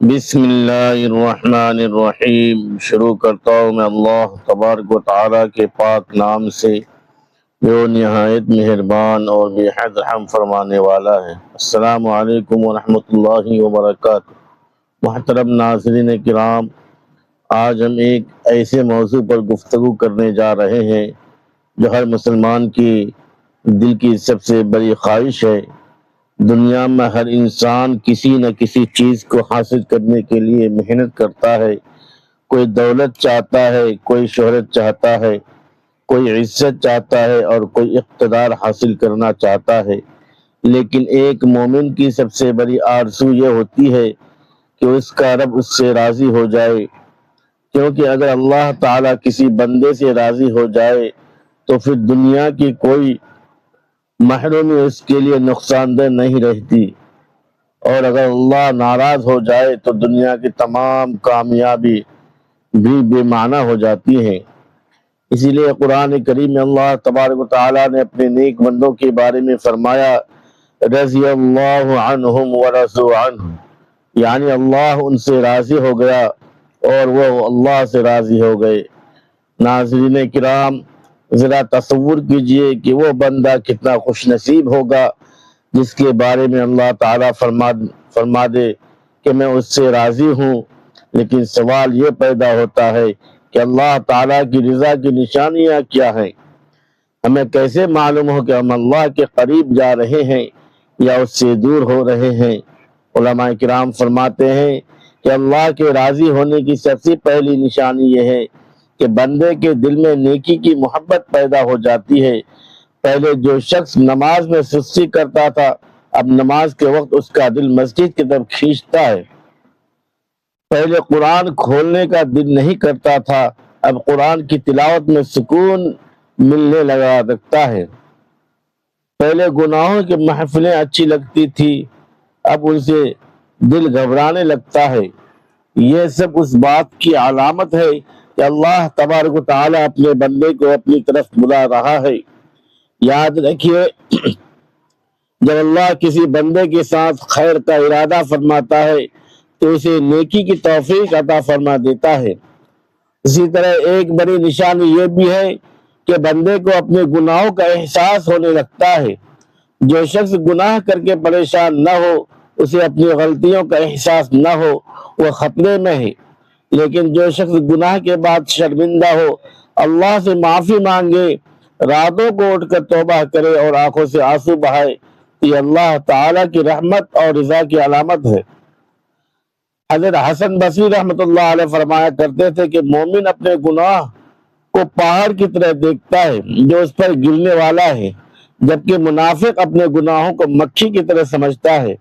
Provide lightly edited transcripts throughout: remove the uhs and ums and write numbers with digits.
بسم اللہ الرحمن الرحیم۔ شروع کرتا ہوں میں اللہ تبارک و تعالیٰ کے پاک نام سے جو نہایت مہربان اور بے حد رحم فرمانے والا ہے۔ السلام علیکم ورحمۃ اللہ وبرکاتہ۔ محترم ناظرین کرام، آج ہم ایک ایسے موضوع پر گفتگو کرنے جا رہے ہیں جو ہر مسلمان کی دل کی سب سے بڑی خواہش ہے۔ دنیا میں ہر انسان کسی نہ کسی چیز کو حاصل کرنے کے لیے محنت کرتا ہے۔ کوئی دولت چاہتا ہے، کوئی شہرت چاہتا ہے، کوئی عزت چاہتا ہے اور کوئی اقتدار حاصل کرنا چاہتا ہے۔ لیکن ایک مومن کی سب سے بڑی آرزو یہ ہوتی ہے کہ اس کا رب اس سے راضی ہو جائے، کیونکہ اگر اللہ تعالیٰ کسی بندے سے راضی ہو جائے تو پھر دنیا کی کوئی محرومی اس کے لیے نقصان دہ نہیں رہتی، اور اگر اللہ ناراض ہو جائے تو دنیا کی تمام کامیابی بھی بے معنی ہو جاتی ہیں۔ اسی لیے قرآن کریم میں اللہ تبارک و تعالیٰ نے اپنے نیک بندوں کے بارے میں فرمایا رضی اللہ عنہم ورضوا عنہ، یعنی اللہ ان سے راضی ہو گیا اور وہ اللہ سے راضی ہو گئے۔ ناظرین کرام، ذرا تصور کیجئے کہ وہ بندہ کتنا خوش نصیب ہوگا جس کے بارے میں اللہ تعالیٰ فرما دے کہ میں اس سے راضی ہوں۔ لیکن سوال یہ پیدا ہوتا ہے کہ اللہ تعالیٰ کی رضا کی نشانیاں کیا ہیں؟ ہمیں کیسے معلوم ہو کہ ہم اللہ کے قریب جا رہے ہیں یا اس سے دور ہو رہے ہیں؟ علماء کرام فرماتے ہیں کہ اللہ کے راضی ہونے کی سب سے پہلی نشانی یہ ہے کہ بندے کے دل میں نیکی کی محبت پیدا ہو جاتی ہے۔ پہلے جو شخص نماز میں سستی کرتا تھا، اب نماز کے وقت اس کا دل مسجد کی طرف کھینچتا ہے۔ پہلے قرآن کھولنے کا دل نہیں کرتا تھا، اب قرآن کی تلاوت میں سکون ملنے لگتا ہے۔ پہلے گناہوں کی محفلیں اچھی لگتی تھی، اب ان سے دل گھبرانے لگتا ہے۔ یہ سب اس بات کی علامت ہے کہ اللہ تبارک و تعالیٰ اپنے بندے کو اپنی طرف بلا رہا ہے۔ یاد رکھیے، جب اللہ کسی بندے کے ساتھ خیر کا ارادہ فرماتا ہے تو اسے نیکی کی توفیق عطا فرما دیتا ہے۔ اسی طرح ایک بڑی نشانی یہ بھی ہے کہ بندے کو اپنے گناہوں کا احساس ہونے لگتا ہے۔ جو شخص گناہ کر کے پریشان نہ ہو، اسے اپنی غلطیوں کا احساس نہ ہو، وہ خطرے میں ہے۔ لیکن جو شخص گناہ کے بعد شرمندہ ہو، اللہ سے معافی مانگے، راتوں کو اٹھ کر توبہ کرے اور آنکھوں سے آنسو بہائے، یہ اللہ تعالیٰ کی رحمت اور رضا کی علامت ہے۔ حضرت حسن بصری رحمۃ اللہ علیہ فرمایا کرتے تھے کہ مومن اپنے گناہ کو پہاڑ کی طرح دیکھتا ہے جو اس پر گرنے والا ہے، جبکہ منافق اپنے گناہوں کو مکھی کی طرح سمجھتا ہے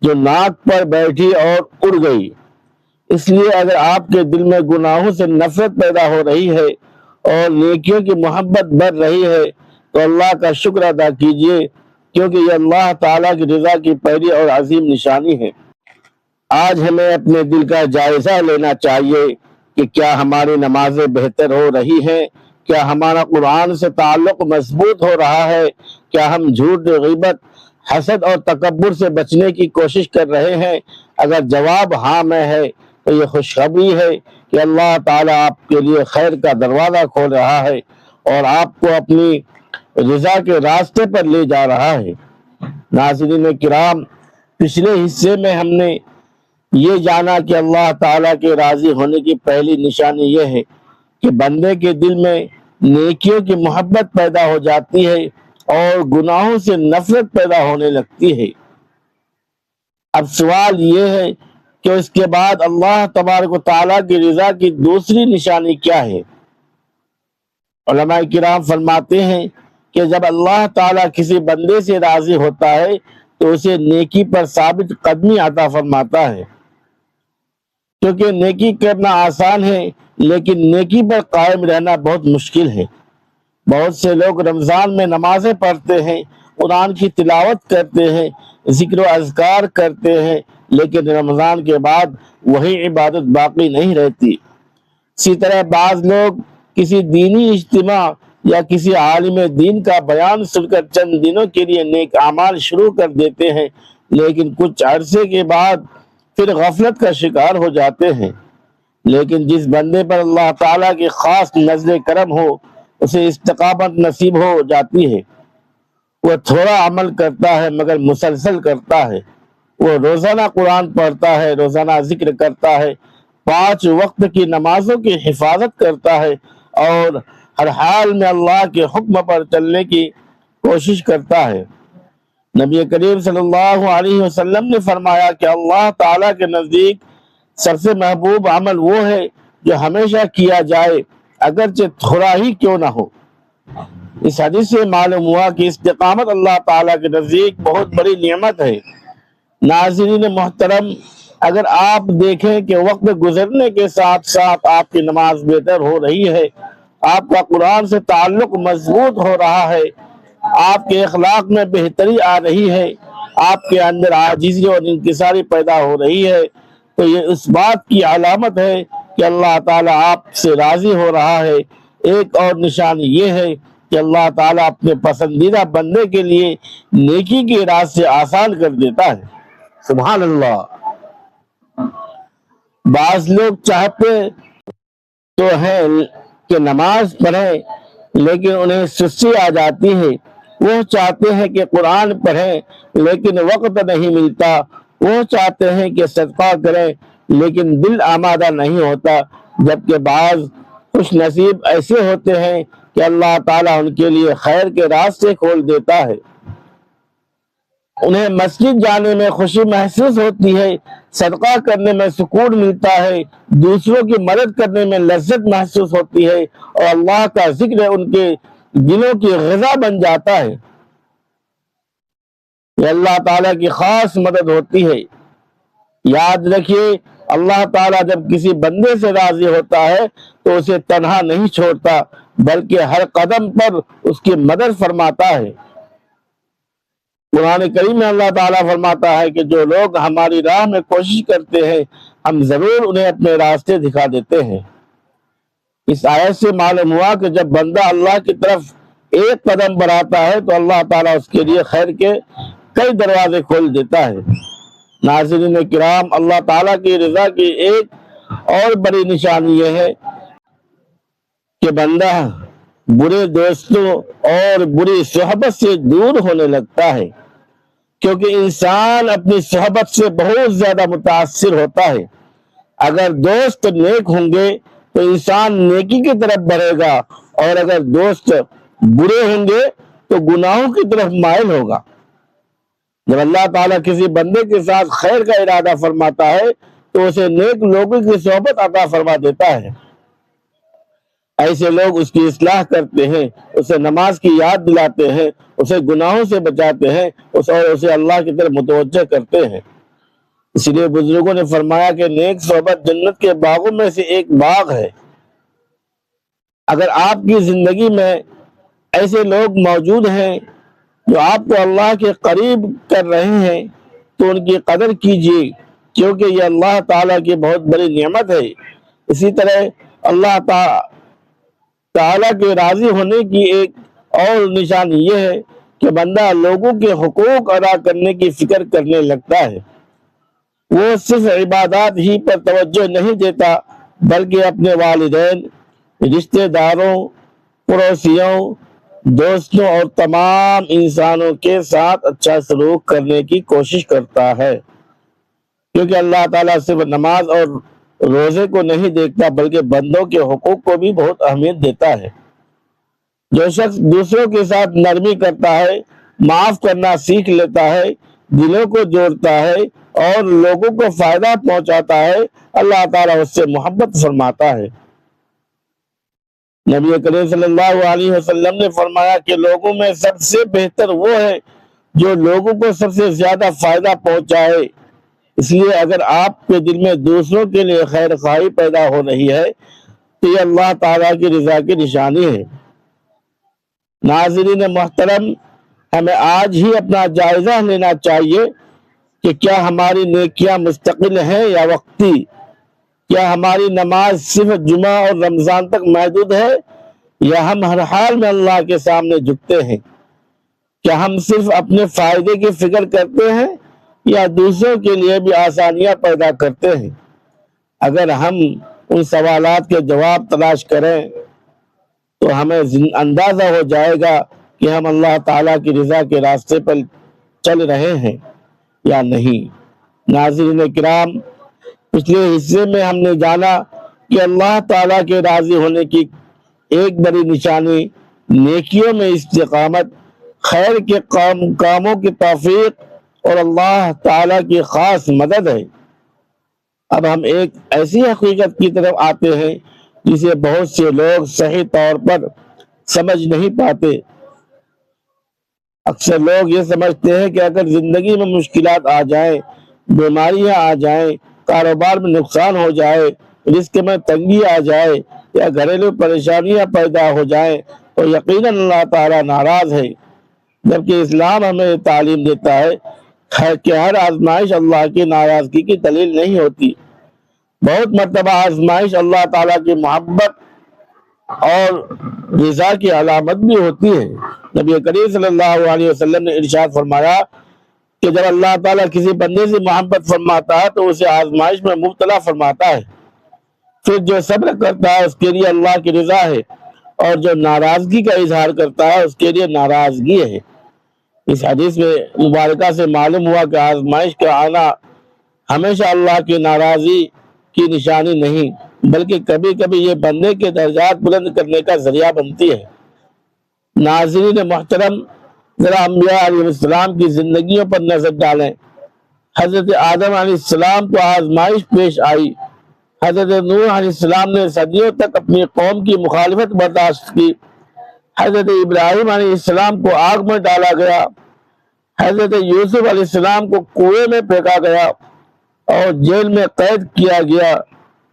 جو ناک پر بیٹھی اور اڑ گئی۔ اس لیے اگر آپ کے دل میں گناہوں سے نفرت پیدا ہو رہی ہے اور نیکیوں کی محبت بڑھ رہی ہے تو اللہ کا شکر ادا کیجیے، کیونکہ یہ اللہ تعالیٰ کی رضا کی پہلی اور عظیم نشانی ہے۔ آج ہمیں اپنے دل کا جائزہ لینا چاہیے کہ کیا ہماری نمازیں بہتر ہو رہی ہیں؟ کیا ہمارا قرآن سے تعلق مضبوط ہو رہا ہے؟ کیا ہم جھوٹ، غیبت، حسد اور تکبر سے بچنے کی کوشش کر رہے ہیں؟ اگر جواب ہاں میں ہے تو یہ خوشخبری ہے کہ اللہ تعالیٰ آپ کے لیے خیر کا دروازہ کھول رہا ہے اور آپ کو اپنی رضا کے راستے پر لے جا رہا ہے۔ ناظرین کرام، پچھلے حصے میں ہم نے یہ جانا کہ اللہ تعالیٰ کے راضی ہونے کی پہلی نشانی یہ ہے کہ بندے کے دل میں نیکیوں کی محبت پیدا ہو جاتی ہے اور گناہوں سے نفرت پیدا ہونے لگتی ہے۔ اب سوال یہ ہے کہ اس کے بعد اللہ تبارک و تعالیٰ کی رضا کی دوسری نشانی کیا ہے؟ علماء کرام فرماتے ہیں کہ جب اللہ تعالیٰ کسی بندے سے راضی ہوتا ہے تو اسے نیکی پر ثابت قدمی عطا فرماتا ہے، کیونکہ نیکی کرنا آسان ہے لیکن نیکی پر قائم رہنا بہت مشکل ہے۔ بہت سے لوگ رمضان میں نمازیں پڑھتے ہیں، قرآن کی تلاوت کرتے ہیں، ذکر و اذکار کرتے ہیں، لیکن رمضان کے بعد وہی عبادت باقی نہیں رہتی۔ اسی طرح بعض لوگ کسی دینی اجتماع یا کسی عالم دین کا بیان سن کر چند دنوں کے لیے نیک اعمال شروع کر دیتے ہیں، لیکن کچھ عرصے کے بعد پھر غفلت کا شکار ہو جاتے ہیں۔ لیکن جس بندے پر اللہ تعالیٰ کی خاص نظر کرم ہو، اسے استقامت نصیب ہو جاتی ہے۔ وہ تھوڑا عمل کرتا ہے مگر مسلسل کرتا ہے، وہ روزانہ قرآن پڑھتا ہے، روزانہ ذکر کرتا ہے، 5 وقت کی نمازوں کی حفاظت کرتا ہے اور ہر حال میں اللہ کے حکم پر چلنے کی کوشش کرتا ہے۔ نبی کریم صلی اللہ علیہ وسلم نے فرمایا کہ اللہ تعالیٰ کے نزدیک سب سے محبوب عمل وہ ہے جو ہمیشہ کیا جائے، اگرچہ تھوڑا ہی کیوں نہ ہو۔ اس حدیث سے معلوم ہوا کہ استقامت اللہ تعالیٰ کے نزدیک بہت بڑی نعمت ہے۔ ناظرین محترم، اگر آپ دیکھیں کہ وقت گزرنے کے ساتھ ساتھ آپ کی نماز بہتر ہو رہی ہے، آپ کا قرآن سے تعلق مضبوط ہو رہا ہے، آپ کے اخلاق میں بہتری آ رہی ہے، آپ کے اندر عاجزی اور انکساری پیدا ہو رہی ہے، تو یہ اس بات کی علامت ہے کہ اللہ تعالیٰ آپ سے راضی ہو رہا ہے۔ ایک اور نشانی یہ ہے کہ اللہ تعالیٰ اپنے پسندیدہ بندے کے لیے نیکی کے راستے آسان کر دیتا ہے۔ سبحان اللہ۔ بعض لوگ چاہتے تو ہیں کہ نماز پڑھیں لیکن انہیں سستی آ جاتی ہے، وہ چاہتے ہیں کہ قرآن پڑھیں لیکن وقت نہیں ملتا، وہ چاہتے ہیں کہ صدقہ کریں لیکن دل آمادہ نہیں ہوتا، جبکہ بعض خوش نصیب ایسے ہوتے ہیں کہ اللہ تعالیٰ ان کے لیے خیر کے راستے کھول دیتا ہے۔ انہیں مسجد جانے میں خوشی محسوس ہوتی ہے، صدقہ کرنے میں سکون ملتا ہے، دوسروں کی مدد کرنے میں لذت محسوس ہوتی ہے اور اللہ کا ذکر ان کے دلوں کی غذا بن جاتا ہے۔ یہ اللہ تعالیٰ کی خاص مدد ہوتی ہے۔ یاد رکھیے، اللہ تعالیٰ جب کسی بندے سے راضی ہوتا ہے تو اسے تنہا نہیں چھوڑتا بلکہ ہر قدم پر اس کی مدد فرماتا ہے۔ قرآن کریم میں اللہ تعالیٰ فرماتا ہے کہ جو لوگ ہماری راہ میں کوشش کرتے ہیں ہم ضرور انہیں اپنے راستے دکھا دیتے ہیں۔ اس آیت سے معلوم ہوا کہ جب بندہ اللہ کی طرف ایک قدم بڑھاتا ہے تو اللہ تعالیٰ اس کے لیے خیر کے کئی دروازے کھول دیتا ہے۔ ناظرین کرام، اللہ تعالیٰ کی رضا کی ایک اور بڑی نشانی یہ ہے کہ بندہ برے دوستوں اور بری صحبت سے دور ہونے لگتا ہے، کیونکہ انسان اپنی صحبت سے بہت زیادہ متاثر ہوتا ہے۔ اگر دوست نیک ہوں گے تو انسان نیکی کی طرف بڑھے گا اور اگر دوست برے ہوں گے تو گناہوں کی طرف مائل ہوگا۔ جب اللہ تعالیٰ کسی بندے کے ساتھ خیر کا ارادہ فرماتا ہے تو اسے نیک لوگوں کی صحبت عطا فرما دیتا ہے۔ ایسے لوگ اس کی اصلاح کرتے ہیں، اسے نماز کی یاد دلاتے ہیں، اسے گناہوں سے بچاتے ہیں اور اسے اللہ کی طرف متوجہ کرتے ہیں۔ اس لیے بزرگوں نے فرمایا کہ نیک صحبت جنت کے باغوں میں سے ایک باغ ہے۔ اگر آپ کی زندگی میں ایسے لوگ موجود ہیں جو آپ کو اللہ کے قریب کر رہے ہیں تو ان کی قدر کیجیے، کیونکہ یہ اللہ تعالیٰ کی بہت بڑی نعمت ہے۔ اسی طرح اللہ تعالیٰ کے راضی ہونے کی ایک اور نشانی یہ ہے کہ بندہ لوگوں کے حقوق ادا کرنے کی فکر کرنے لگتا ہے۔ وہ صرف عبادات ہی پر توجہ نہیں دیتا بلکہ اپنے والدین، رشتہ داروں، پڑوسیوں، دوستوں اور تمام انسانوں کے ساتھ اچھا سلوک کرنے کی کوشش کرتا ہے، کیونکہ اللہ تعالیٰ صرف نماز اور روزے کو نہیں دیکھتا بلکہ بندوں کے حقوق کو بھی بہت اہمیت دیتا ہے۔ جو شخص دوسروں کے ساتھ نرمی کرتا ہے، معاف کرنا سیکھ لیتا ہے، دلوں کو جوڑتا ہے اور لوگوں کو فائدہ پہنچاتا ہے، اللہ تعالیٰ اس سے محبت فرماتا ہے۔ نبی کریم صلی اللہ علیہ وسلم نے فرمایا کہ لوگوں میں سب سے بہتر وہ ہے جو لوگوں کو سب سے زیادہ فائدہ پہنچائے۔ اس لیے اگر آپ کے دل میں دوسروں کے لیے خیر خواہی پیدا ہو رہی ہے تو یہ اللہ تعالیٰ کی رضا کی نشانی ہے۔ ناظرین محترم، ہمیں آج ہی اپنا جائزہ لینا چاہیے کہ کیا ہماری نیکیاں مستقل ہیں یا وقتی؟ کیا ہماری نماز صرف جمعہ اور رمضان تک محدود ہے یا ہم ہر حال میں اللہ کے سامنے جھکتے ہیں؟ کیا ہم صرف اپنے فائدے کی فکر کرتے ہیں یا دوسروں کے لیے بھی آسانیاں پیدا کرتے ہیں۔ اگر ہم ان سوالات کے جواب تلاش کریں تو ہمیں اندازہ ہو جائے گا کہ ہم اللہ تعالیٰ کی رضا کے راستے پر چل رہے ہیں یا نہیں۔ ناظرین کرام، پچھلے حصے میں ہم نے جانا کہ اللہ تعالیٰ کے راضی ہونے کی ایک بڑی نشانی نیکیوں میں استقامت، خیر کے کاموں کی توفیق اور اللہ تعالیٰ کی خاص مدد ہے۔ اب ہم ایک ایسی حقیقت کی طرف آتے ہیں جسے بہت سے لوگ صحیح طور پر سمجھ نہیں پاتے۔ اکثر لوگ یہ سمجھتے ہیں کہ اگر زندگی میں مشکلات آ جائیں، بیماریاں آ جائیں، کاروبار میں نقصان ہو جائے، رزق میں تنگی آ جائے یا گھریلو پریشانیاں پیدا ہو جائیں تو یقیناً اللہ تعالیٰ ناراض ہے، جبکہ اسلام ہمیں تعلیم دیتا ہے کہ ہر آزمائش اللہ کی ناراضگی کی دلیل نہیں ہوتی۔ بہت مرتبہ آزمائش اللہ تعالیٰ کی محبت اور رضا کی علامت بھی ہوتی ہے۔ نبی کریم صلی اللہ علیہ وسلم نے ارشاد فرمایا کہ جب اللہ تعالیٰ کسی بندے سے محبت فرماتا ہے تو اسے آزمائش میں مبتلا فرماتا ہے، پھر جو صبر کرتا ہے اس کے لیے اللہ کی رضا ہے، اور جو ناراضگی کا اظہار کرتا ہے اس کے لیے ناراضگی ہے۔ اس حدیث میں مبارکہ سے معلوم ہوا کہ آزمائش کا آنا ہمیشہ اللہ کی ناراضی کی نشانی نہیں، بلکہ کبھی کبھی یہ بندے کے درجات بلند کرنے کا ذریعہ بنتی ہے۔ ناظرین محترم، ذرا انبیاء علیہ السلام کی زندگیوں پر نظر ڈالیں۔ حضرت آدم علیہ السلام کو آزمائش پیش آئی۔ حضرت نوح علیہ السلام نے صدیوں تک اپنی قوم کی مخالفت برداشت کی۔ حضرت ابراہیم علیہ السلام کو آگ میں ڈالا گیا۔ حضرت یوسف علیہ السلام کو کنویں میں پھینکا گیا اور جیل میں قید کیا گیا۔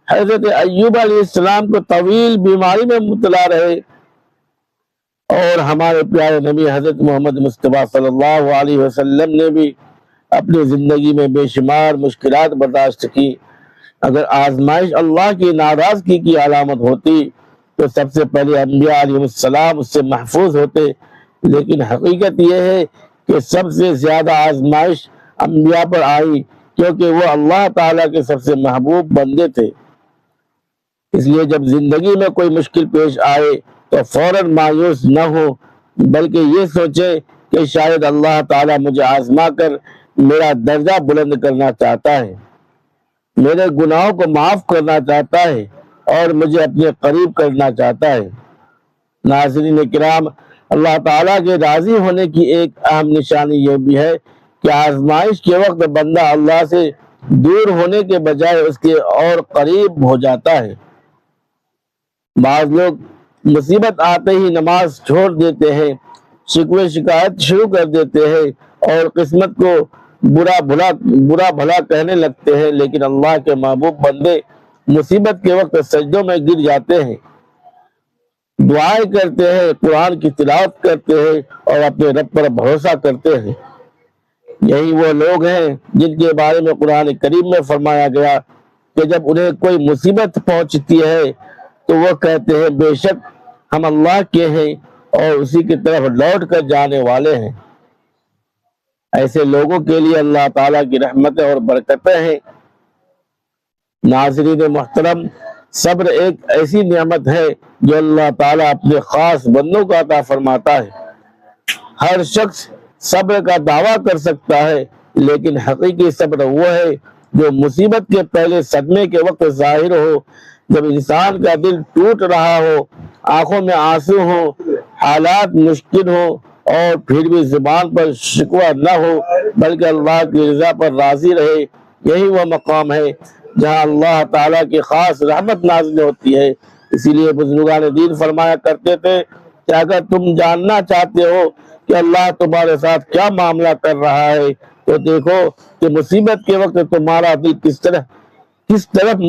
حضرت ایوب علیہ السلام کو طویل بیماری میں مبتلا رہے، اور ہمارے پیارے نبی حضرت محمد مصطفیٰ صلی اللہ علیہ وسلم نے بھی اپنی زندگی میں بے شمار مشکلات برداشت کی۔ اگر آزمائش اللہ کی ناراضگی کی علامت ہوتی تو سب سے پہلے انبیاء علیہ السلام اس سے محفوظ ہوتے، لیکن حقیقت یہ ہے کہ سب سے زیادہ آزمائش انبیاء پر آئی، کیونکہ وہ اللہ تعالیٰ کے سب سے محبوب بندے تھے۔ اس لیے جب زندگی میں کوئی مشکل پیش آئے تو فوراً مایوس نہ ہو، بلکہ یہ سوچے کہ شاید اللہ تعالیٰ مجھے آزما کر میرا درجہ بلند کرنا چاہتا ہے، میرے گناہوں کو معاف کرنا چاہتا ہے اور مجھے اپنے قریب کرنا چاہتا ہے۔ ناظرین کرام، اللہ تعالیٰ کے راضی ہونے کی ایک اہم نشانی یہ بھی ہے کہ آزمائش کے وقت بندہ اللہ سے دور ہونے کے بجائے اس کے اور قریب ہو جاتا ہے۔ بعض لوگ مصیبت آتے ہی نماز چھوڑ دیتے ہیں، شکوے شکایت شروع کر دیتے ہیں اور قسمت کو برا بھلا کہنے لگتے ہیں، لیکن اللہ کے محبوب بندے مصیبت کے وقت سجدوں میں گر جاتے ہیں، دعائیں کرتے ہیں، قرآن کی تلاوت کرتے ہیں اور اپنے رب پر بھروسہ کرتے ہیں۔ یہی وہ لوگ ہیں جن کے بارے میں قرآن کریم میں فرمایا گیا کہ جب انہیں کوئی مصیبت پہنچتی ہے تو وہ کہتے ہیں بے شک ہم اللہ کے ہیں اور اسی کی طرف لوٹ کر جانے والے ہیں۔ ایسے لوگوں کے لیے اللہ تعالیٰ کی رحمتیں اور برکتیں ہیں۔ ناظرین محترم، صبر ایک ایسی نعمت ہے جو اللہ تعالیٰ اپنے خاص بندوں کو عطا فرماتا ہے۔ ہر شخص صبر کا دعویٰ کر سکتا ہے، لیکن حقیقی صبر وہ ہے جو مصیبت کے پہلے صدمے کے وقت ظاہر ہو، جب انسان کا دل ٹوٹ رہا ہو، آنکھوں میں آنسو ہو، حالات مشکل ہو، اور پھر بھی زبان پر شکوہ نہ ہو بلکہ اللہ کی رضا پر راضی رہے۔ یہی وہ مقام ہے جہاں اللہ تعالیٰ کی خاص رحمت نازل ہوتی ہے۔ اسی لیے بزرگان دین فرمایا کرتے تھے کہ اگر تم جاننا چاہتے ہو کہ اللہ تمہارے ساتھ کیا معاملہ کر رہا ہے تو دیکھو کہ مصیبت کے وقت تمہارا دل کس طرف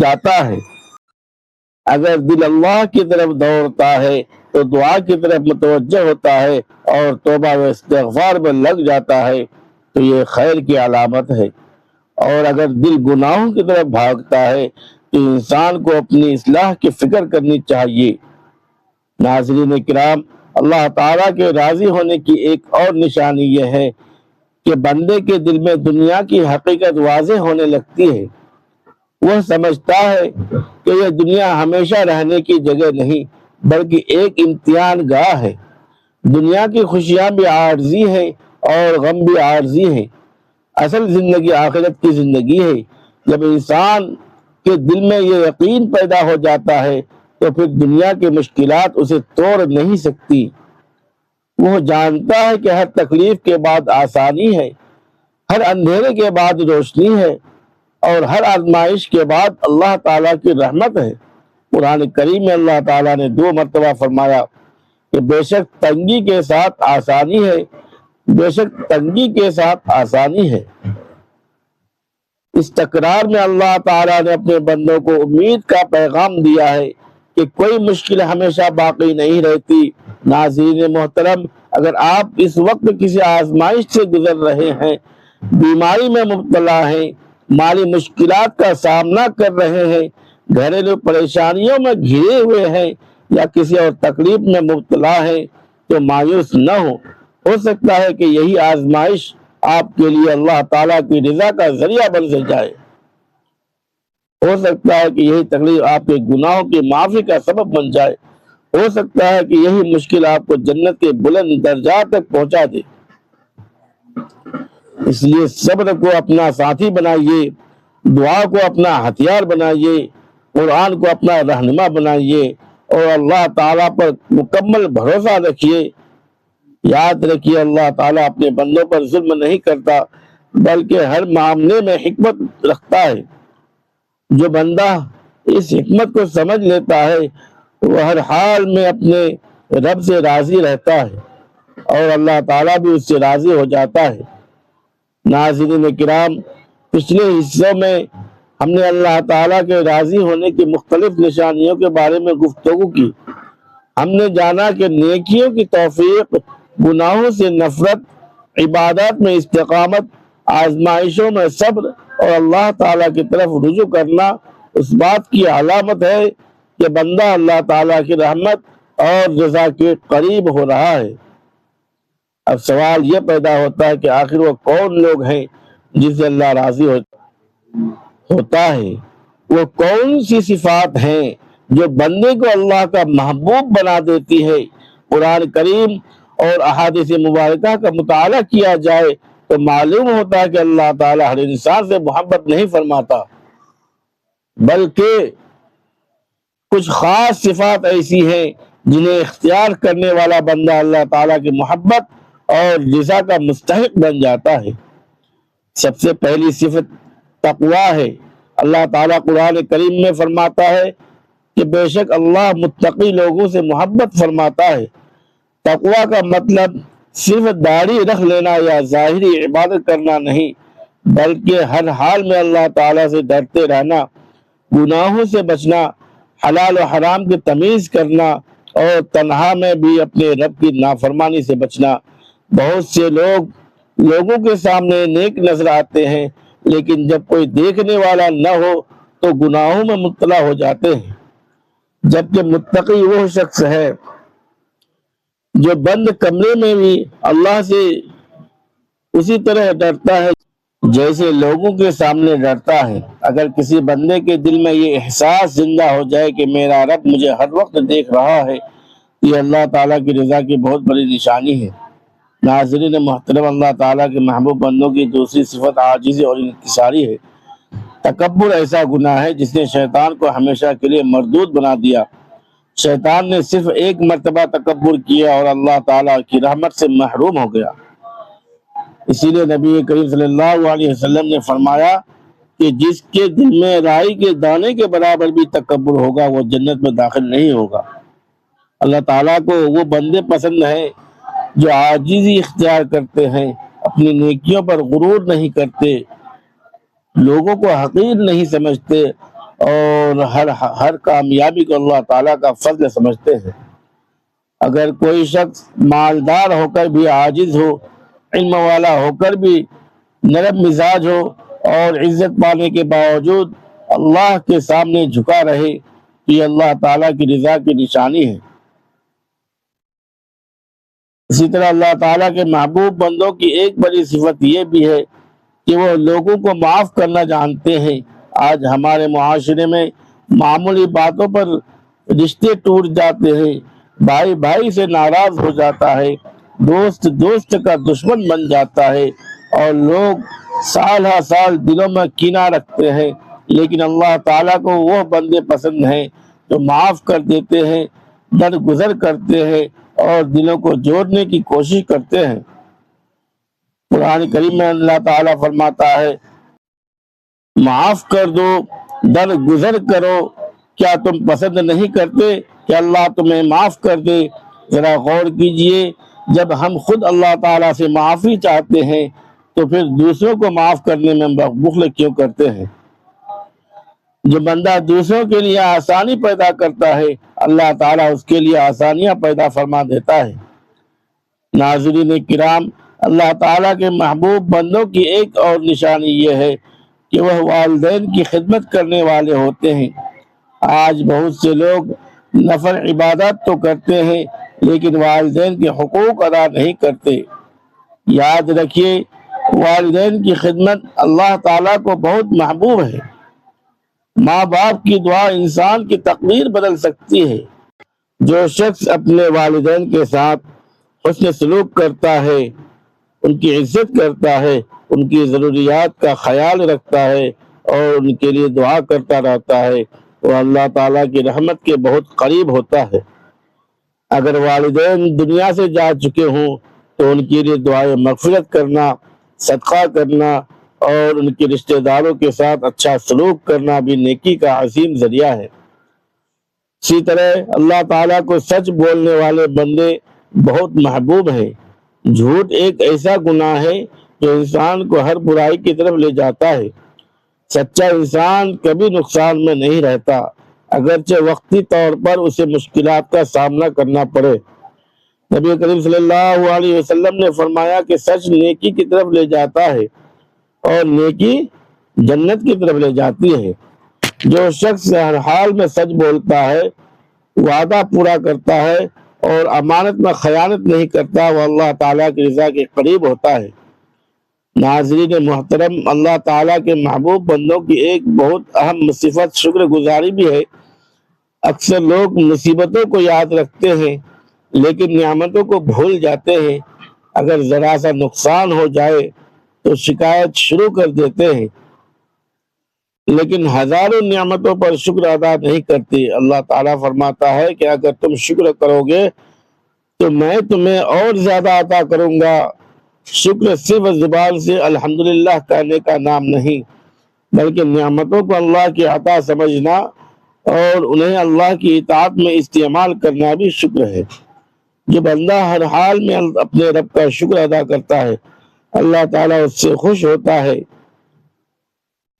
جاتا ہے۔ اگر دل اللہ کی طرف دوڑتا ہے تو دعا کی طرف متوجہ ہوتا ہے اور توبہ و استغفار میں لگ جاتا ہے تو یہ خیر کی علامت ہے، اور اگر دل گناہوں کی طرف بھاگتا ہے تو انسان کو اپنی اصلاح کی فکر کرنی چاہیے۔ ناظرین کرام، اللہ تعالیٰ کے راضی ہونے کی ایک اور نشانی یہ ہے کہ بندے کے دل میں دنیا کی حقیقت واضح ہونے لگتی ہے۔ وہ سمجھتا ہے کہ یہ دنیا ہمیشہ رہنے کی جگہ نہیں بلکہ ایک امتحان گاہ ہے۔ دنیا کی خوشیاں بھی عارضی ہیں اور غم بھی عارضی ہیں۔ اصل زندگی آخرت کی زندگی ہے۔ جب انسان کے دل میں یہ یقین پیدا ہو جاتا ہے تو پھر دنیا کی مشکلات اسے توڑ نہیں سکتی۔ وہ جانتا ہے کہ ہر تکلیف کے بعد آسانی ہے، ہر اندھیرے کے بعد روشنی ہے، اور ہر آزمائش کے بعد اللہ تعالیٰ کی رحمت ہے۔ قرآن کریم میں اللہ تعالیٰ نے 2 مرتبہ فرمایا کہ بے شک تنگی کے ساتھ آسانی ہے، بے شک تنگی کے ساتھ آسانی ہے۔ اس تکرار میں اللہ تعالیٰ نے اپنے بندوں کو امید کا پیغام دیا ہے کہ کوئی مشکل ہمیشہ باقی نہیں رہتی۔ ناظرین محترم، اگر آپ اس وقت کسی آزمائش سے گزر رہے ہیں، بیماری میں مبتلا ہیں، مالی مشکلات کا سامنا کر رہے ہیں، گھریلو پریشانیوں میں گھرے ہوئے ہیں یا کسی اور تکلیف میں مبتلا ہیں، تو مایوس نہ ہو سکتا ہے کہ یہی آزمائش آپ کے لیے اللہ تعالیٰ کی رضا کا ذریعہ بن سے جائے۔ ہو سکتا ہے کہ یہی تکلیف آپ کے گناہوں کی معافی کا سبب بن جائے۔ ہو سکتا ہے کہ یہی مشکل آپ کو جنت کے بلند درجات تک پہنچا دے۔ اس لیے صبر کو اپنا ساتھی بنائیے، دعا کو اپنا ہتھیار بنائیے، قرآن کو اپنا رہنما بنائیے اور اللہ تعالیٰ پر مکمل بھروسہ رکھیے۔ یاد رکھیے اللہ تعالیٰ اپنے بندوں پر ظلم نہیں کرتا بلکہ ہر معاملے میں حکمت رکھتا ہے۔ جو بندہ اس حکمت کو سمجھ لیتا ہے وہ ہر حال میں اپنے رب سے راضی رہتا ہے اور اللہ تعالیٰ بھی اس سے راضی ہو جاتا ہے۔ ناظرین کرام، پچھلے حصوں میں ہم نے اللہ تعالیٰ کے راضی ہونے کی مختلف نشانیوں کے بارے میں گفتگو کی۔ ہم نے جانا کہ نیکیوں کی توفیق، گناہوں سے نفرت، عبادات میں استقامت، آزمائشوں میں صبر اور اللہ تعالیٰ کی طرف رجوع کرنا اس بات کی علامت ہے کہ بندہ اللہ تعالیٰ کی رحمت اور رضا کے قریب ہو رہا ہے۔ اب سوال یہ پیدا ہوتا ہے کہ آخر وہ کون لوگ ہیں جن سے اللہ راضی ہوتا ہے؟ وہ کون سی صفات ہیں جو بندے کو اللہ کا محبوب بنا دیتی ہے؟ قرآن کریم اور احادیث مبارکہ کا مطالعہ کیا جائے تو معلوم ہوتا ہے کہ اللہ تعالیٰ ہر انسان سے محبت نہیں فرماتا، بلکہ کچھ خاص صفات ایسی ہیں جنہیں اختیار کرنے والا بندہ اللہ تعالیٰ کی محبت اور رضا کا مستحق بن جاتا ہے۔ سب سے پہلی صفت تقویٰ ہے۔ اللہ تعالیٰ قرآن کریم میں فرماتا ہے کہ بے شک اللہ متقی لوگوں سے محبت فرماتا ہے۔ تقویٰ کا مطلب صرف داڑھی رکھ لینا یا ظاہری عبادت کرنا نہیں، بلکہ ہر حال میں اللہ تعالیٰ سے ڈرتے رہنا، گناہوں سے بچنا، حلال و حرام کی تمیز کرنا اور تنہا میں بھی اپنے رب کی نافرمانی سے بچنا۔ بہت سے لوگوں کے سامنے نیک نظر آتے ہیں، لیکن جب کوئی دیکھنے والا نہ ہو تو گناہوں میں مبتلا ہو جاتے ہیں۔ جبکہ متقی وہ شخص ہے جو بند کمرے میں بھی اللہ سے اسی طرح ڈرتا ہے جیسے لوگوں کے سامنے ڈرتا ہے۔ اگر کسی بندے کے دل میں یہ احساس زندہ ہو جائے کہ میرا رب مجھے ہر وقت دیکھ رہا ہے، یہ اللہ تعالیٰ کی رضا کی بہت بڑی نشانی ہے۔ ناظرین محترم، اللہ تعالیٰ کے محبوب بندوں کی دوسری صفت عاجزی اور انکساری ہے۔ تکبر ایسا گناہ ہے جس نے شیطان کو ہمیشہ کے لیے مردود بنا دیا۔ شیطان نے صرف ایک مرتبہ تکبر کیا اور اللہ تعالیٰ کی رحمت سے محروم ہو گیا۔ اسی لیے نبی کریم صلی اللہ علیہ وسلم نے فرمایا کہ جس کے دل میں رائی کے دانے کے برابر بھی تکبر ہوگا وہ جنت میں داخل نہیں ہوگا۔ اللہ تعالیٰ کو وہ بندے پسند ہیں جو عاجزی اختیار کرتے ہیں، اپنی نیکیوں پر غرور نہیں کرتے، لوگوں کو حقیر نہیں سمجھتے اور ہر کامیابی کو اللہ تعالیٰ کا فضل سمجھتے ہیں۔ اگر کوئی شخص مالدار ہو کر بھی عاجز ہو، علم والا ہو کر بھی نرم مزاج ہو اور عزت پانے کے باوجود اللہ کے سامنے جھکا رہے، یہ اللہ تعالیٰ کی رضا کی نشانی ہے۔ اسی طرح اللہ تعالیٰ کے محبوب بندوں کی ایک بڑی صفت یہ بھی ہے کہ وہ لوگوں کو معاف کرنا جانتے ہیں۔ آج ہمارے معاشرے میں معمولی باتوں پر رشتے ٹوٹ جاتے ہیں، بھائی بھائی سے ناراض ہو جاتا ہے، دوست دوست کا دشمن بن جاتا ہے، اور لوگ سال ہر سال دلوں میں کینہ رکھتے ہیں۔ لیکن اللہ تعالیٰ کو وہ بندے پسند ہیں جو معاف کر دیتے ہیں، درگزر کرتے ہیں اور دلوں کو جوڑنے کی کوشش کرتے ہیں۔ قرآن کریم میں اللہ تعالیٰ فرماتا ہے، معاف کر دو، درگزر کرو، کیا تم پسند نہیں کرتے کہ اللہ تمہیں معاف کر دے؟ ذرا غور کیجئے، جب ہم خود اللہ تعالیٰ سے معافی چاہتے ہیں تو پھر دوسروں کو معاف کرنے میں بخل کیوں کرتے ہیں؟ جو بندہ دوسروں کے لیے آسانی پیدا کرتا ہے، اللہ تعالیٰ اس کے لیے آسانیاں پیدا فرما دیتا ہے۔ ناظرین کرام، اللہ تعالیٰ کے محبوب بندوں کی ایک اور نشانی یہ ہے کہ وہ والدین کی خدمت کرنے والے ہوتے ہیں۔ آج بہت سے لوگ نفل عبادات تو کرتے ہیں لیکن والدین کے حقوق ادا نہیں کرتے۔ یاد رکھیے، والدین کی خدمت اللہ تعالیٰ کو بہت محبوب ہے۔ ماں باپ کی دعا انسان کی تقدیر بدل سکتی ہے۔ جو شخص اپنے والدین کے ساتھ حسن سلوک کرتا ہے، ان کی عزت کرتا ہے، ان کی ضروریات کا خیال رکھتا ہے اور ان کے لیے دعا کرتا رہتا ہے، وہ اللہ تعالیٰ کی رحمت کے بہت قریب ہوتا ہے۔ اگر والدین دنیا سے جا چکے ہوں تو ان کے لیے دعائیں مغفرت کرنا، صدقہ کرنا اور ان کے رشتہ داروں کے ساتھ اچھا سلوک کرنا بھی نیکی کا عظیم ذریعہ ہے۔ اسی طرح اللہ تعالیٰ کو سچ بولنے والے بندے بہت محبوب ہیں۔ جھوٹ ایک ایسا گناہ ہے جو انسان کو ہر برائی کی طرف لے جاتا ہے۔ سچا انسان کبھی نقصان میں نہیں رہتا، اگرچہ وقتی طور پر اسے مشکلات کا سامنا کرنا پڑے۔ نبی کریم صلی اللہ علیہ وسلم نے فرمایا کہ سچ نیکی کی طرف لے جاتا ہے اور نیکی جنت کی طرف لے جاتی ہے۔ جو شخص ہر حال میں سچ بولتا ہے، وعدہ پورا کرتا ہے اور امانت میں خیانت نہیں کرتا، وہ اللہ تعالیٰ کی رضا کے قریب ہوتا ہے۔ ناظرین محترم، اللہ تعالیٰ کے محبوب بندوں کی ایک بہت اہم صفت شکر گزاری بھی ہے۔ اکثر لوگ مصیبتوں کو یاد رکھتے ہیں لیکن نعمتوں کو بھول جاتے ہیں۔ اگر ذرا سا نقصان ہو جائے تو شکایت شروع کر دیتے ہیں لیکن ہزاروں نعمتوں پر شکر ادا نہیں کرتے۔ اللہ تعالیٰ فرماتا ہے کہ اگر تم شکر کرو گے تو میں تمہیں اور زیادہ عطا کروں گا۔ شکر صرف زبان سے الحمدللہ کہنے کا نام نہیں، بلکہ نعمتوں کو اللہ کی عطا سمجھنا اور انہیں اللہ کی اطاعت میں استعمال کرنا بھی شکر ہے۔ جو بندہ ہر حال میں اپنے رب کا شکر ادا کرتا ہے، اللہ تعالیٰ اس سے خوش ہوتا ہے۔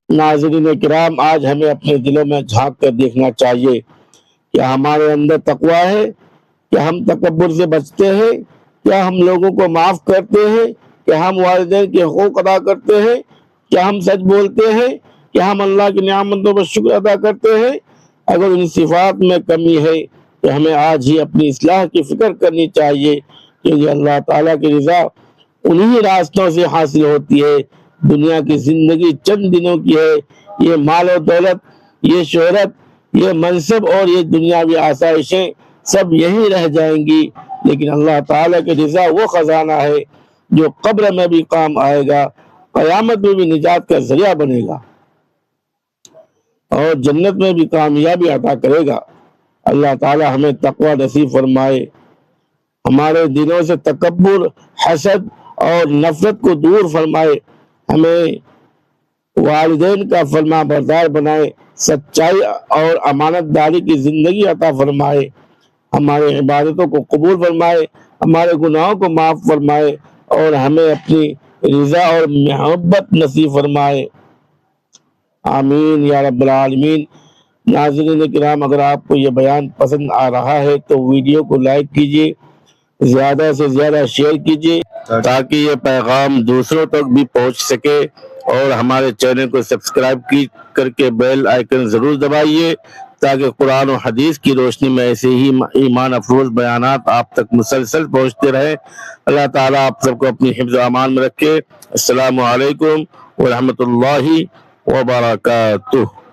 ناظرین کرام، آج ہمیں اپنے دلوں میں جھانک کر دیکھنا چاہیے کہ ہمارے اندر تقوی ہے، کیا ہم تکبر سے بچتے ہیں، کیا ہم لوگوں کو معاف کرتے ہیں، کیا ہم والدین کے حقوق ادا کرتے ہیں، کیا ہم سچ بولتے ہیں، کیا ہم اللہ کی نعمتوں پر شکر ادا کرتے ہیں؟ اگر ان صفات میں کمی ہے تو ہمیں آج ہی اپنی اصلاح کی فکر کرنی چاہیے، کیونکہ اللہ تعالیٰ کی رضا انہی راستوں سے حاصل ہوتی ہے۔ دنیا کی زندگی چند دنوں کی ہے، یہ مال و دولت، یہ شہرت، یہ منصب اور یہ دنیاوی آسائشیں سب یہی رہ جائیں گی، لیکن اللہ تعالیٰ کی رضا وہ خزانہ ہے جو قبر میں بھی کام آئے گا، قیامت میں بھی نجات کا ذریعہ بنے گا اور جنت میں بھی کامیابی عطا کرے گا۔ اللہ تعالیٰ ہمیں تقوی نصیب فرمائے، ہمارے دلوں سے تکبر، حسد اور نفرت کو دور فرمائے، ہمیں والدین کا فرما بردار بنائے، سچائی اور امانت داری کی زندگی عطا فرمائے، ہماری عبادتوں کو قبول فرمائے، ہمارے گناہوں کو معاف فرمائے اور ہمیں اپنی رضا اور محبت نصیب فرمائے۔ آمین یا رب العالمین۔ ناظرین کرام، اگر آپ کو یہ بیان پسند آ رہا ہے تو ویڈیو کو لائک کیجیے، زیادہ سے زیادہ شیئر کیجیے تاکہ یہ پیغام دوسروں تک بھی پہنچ سکے، اور ہمارے چینل کو سبسکرائب کر کے بیل آئیکن ضرور دبائیے تاکہ قرآن و حدیث کی روشنی میں ایسے ہی ایمان افروز بیانات آپ تک مسلسل پہنچتے رہے۔ اللہ تعالیٰ آپ سب کو اپنی حفظ و امان میں رکھے۔ السلام علیکم ورحمۃ اللہ وبرکاتہ۔